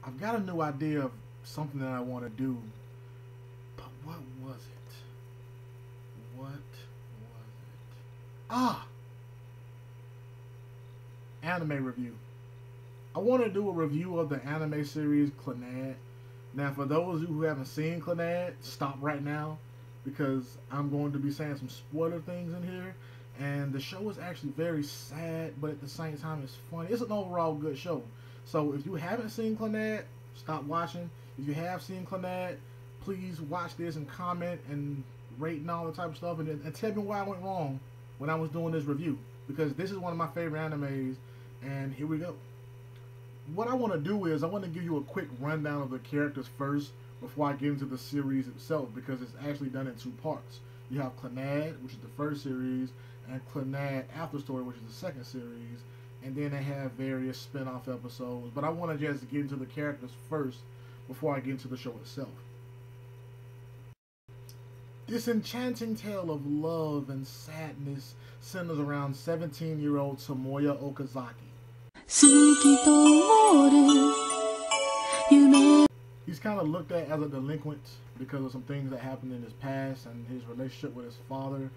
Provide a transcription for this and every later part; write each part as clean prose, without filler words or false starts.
I've got a new idea of something that I want to do, but what was it? What was it? Ah! Anime review. I want to do a review of the anime series Clannad. Now, for those of you who haven't seen Clannad, stop right now, because I'm going to be saying some spoiler things in here. And the show is actually very sad, but at the same time it's funny. It's an overall good show. So if you haven't seen Clannad, stop watching. If you have seen Clannad, please watch this and comment and rate and all that type of stuff. And tell me why I went wrong when I was doing this review. Because this is one of my favorite animes. And here we go. What I want to do is I want to give you a quick rundown of the characters first before I get into the series itself, because it's actually done in two parts. You have Clannad, which is the first series, and Clannad After Story, which is the second series, and then they have various spin-off episodes. But I want to just get into the characters first before I get into the show itself. This enchanting tale of love and sadness centers around 17-year-old Tomoya Okazaki. He's kind of looked at as a delinquent because of some things that happened in his past, and his relationship with his father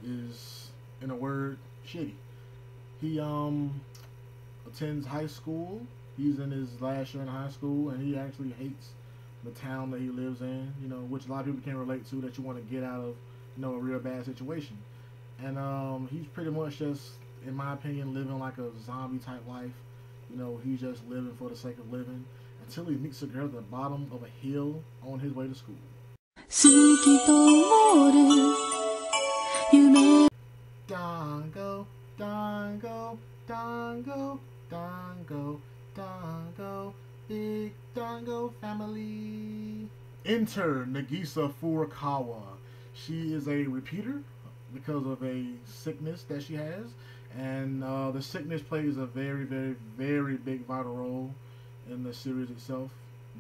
is, in a word, shitty. He attends high school. He's in his last year in high school, and he actually hates the town that he lives in, you know, which a lot of people can relate to, that you want to get out of, you know, a real bad situation. And he's pretty much just, in my opinion, living like a zombie type life. You know, he's just living for the sake of living until he meets a girl at the bottom of a hill on his way to school. Dango, dango, dango, dango, dango, big dango family. Enter Nagisa Furukawa. She is a repeater because of a sickness that she has, and the sickness plays a very, very, very big vital role in the series itself,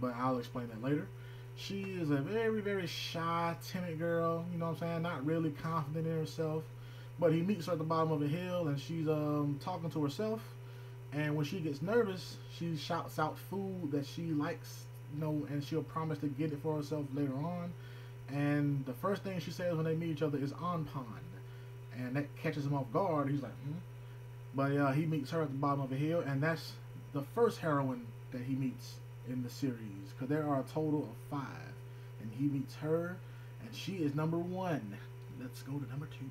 but I'll explain that later. She is a very, very shy, timid girl, you know what I'm saying, not really confident in herself, but he meets her at the bottom of a hill, and she's talking to herself, and when she gets nervous, she shouts out food that she likes, you know, and she'll promise to get it for herself later on. And the first thing she says when they meet each other is "Anpan," and that catches him off guard. He's like, But he meets her at the bottom of a hill, and that's the first heroine that he meets in the series, because there are a total of 5, and he meets her, and she is number 1. Let's go to number 2.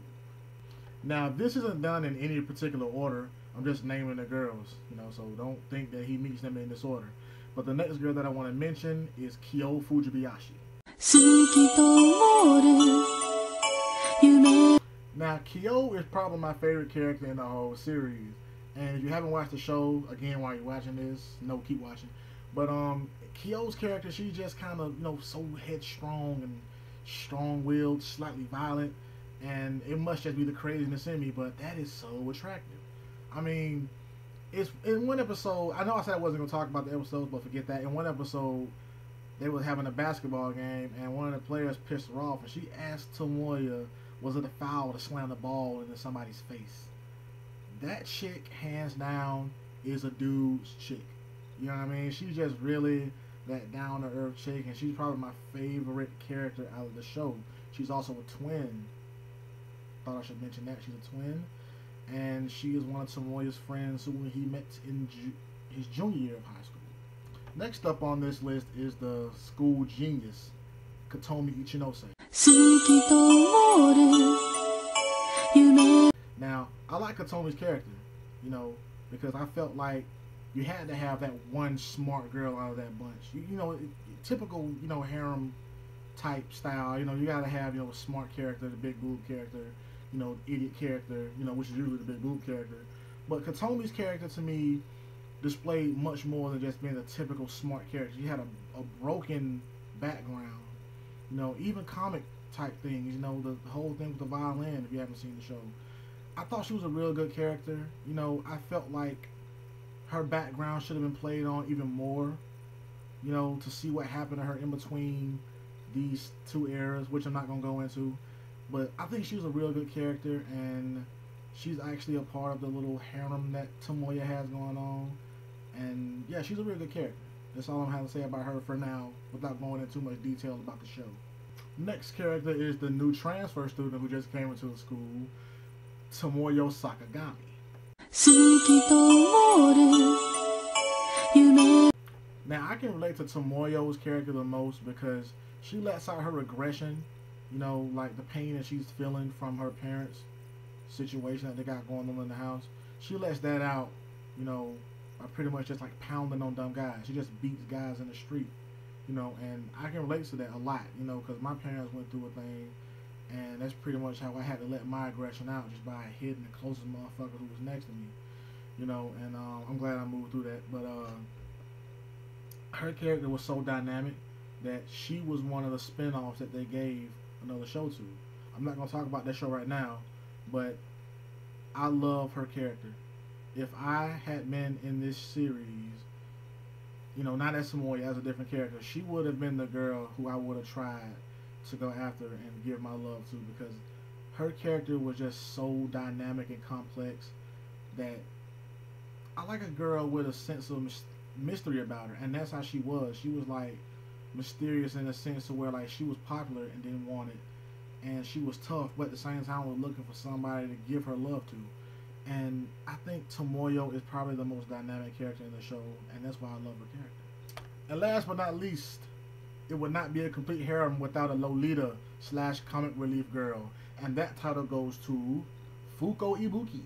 Now, this isn't done in any particular order. I'm just naming the girls, you know, so don't think that he meets them in this order. But the next girl that I want to mention is Kyo Fujibayashi. Now, Kyo is probably my favorite character in the whole series. And if you haven't watched the show, again, while you're watching this, no, keep watching. But Kyo's character, she's just kind of, you know, so headstrong and strong-willed, slightly violent. And it must just be the craziness in me, but that is so attractive. I mean, it's in one episode, I know I said I wasn't going to talk about the episodes, but forget that. In one episode, they were having a basketball game, and one of the players pissed her off, and she asked Tomoya, was it a foul to slam the ball into somebody's face? That chick, hands down, is a dude's chick. You know what I mean? She's just really that down-to-earth chick, and she's probably my favorite character out of the show. She's also a twin. Thought I should mention that. She's a twin, and she is one of Tomoya's friends who he met in his junior year of high school. Next up on this list is the school genius, Katomi Ichinose. Now, I like Katomi's character, you know, because I felt like you had to have that one smart girl out of that bunch. You know, typical, you know, harem type style. You know, you gotta have, you know, a smart character, the big boob character, you know, idiot character, you know, which is usually the big boob character. But Katomi's character, to me, displayed much more than just being a typical smart character. She had a broken background, you know, even comic type things, you know, the whole thing with the violin, if you haven't seen the show. I thought she was a real good character. You know, I felt like her background should have been played on even more, you know, to see what happened to her in between these two eras, which I'm not going to go into. But I think she was a real good character, and she's actually a part of the little harem that Tomoya has going on. And yeah, she's a real good character. That's all I'm having to say about her for now, without going into too much detail about the show. Next character is the new transfer student who just came into the school, Tomoyo Sakagami. Now, I can relate to Tomoyo's character the most because she lets out her regression, you know, like the pain that she's feeling from her parents' situation that they got going on in the house. She lets that out, you know, by pretty much just like pounding on dumb guys. She just beats guys in the street, you know, and I can relate to that a lot, you know, because my parents went through a thing, and that's pretty much how I had to let my aggression out, just by hitting the closest motherfucker who was next to me, you know, and I'm glad I moved through that. But her character was so dynamic that she was one of the spin-offs that they gave another show to. I'm not going to talk about that show right now, but I love her character. If I had been in this series, you know, not as Samoya, as a different character, she would have been the girl who I would have tried to go after and give my love to, because her character was just so dynamic and complex that I like a girl with a sense of mystery about her, and that's how she was. She was like mysterious in a sense to where like she was popular and didn't want it, and she was tough, but at the same time was looking for somebody to give her love to. And I think Tomoyo is probably the most dynamic character in the show, and that's why I love her character. And last but not least, it would not be a complete harem without a Lolita / comic relief girl, and that title goes to Fuko Ibuki.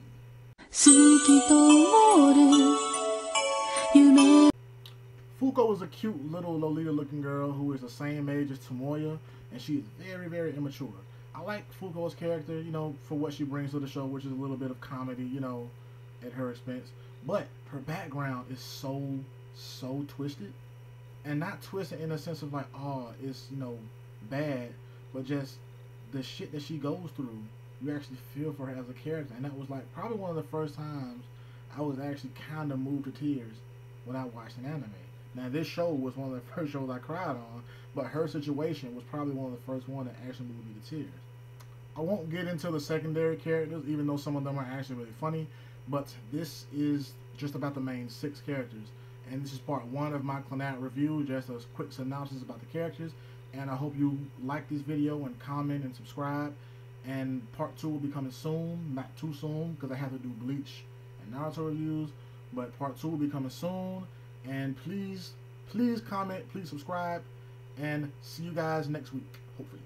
Fuko is a cute little Lolita looking girl who is the same age as Tomoya, and she is very, very immature. I like Fuko's character, you know, for what she brings to the show, which is a little bit of comedy, you know, at her expense. But her background is so twisted. And not twisted in the sense of like, oh, it's, you know, bad, but just the shit that she goes through, you actually feel for her as a character. And that was like probably one of the first times I was actually kind of moved to tears when I watched an anime. Now, this show was one of the first shows I cried on, but her situation was probably one of the first one that actually moved me to tears. I won't get into the secondary characters, even though some of them are actually really funny, but this is just about the main 6 characters. And this is part 1 of my Clannad review, just a quick synopsis about the characters. And I hope you like this video and comment and subscribe. And part 2 will be coming soon, not too soon, because I have to do Bleach and Naruto reviews. But part 2 will be coming soon. And please comment, please subscribe, and see you guys next week, hopefully.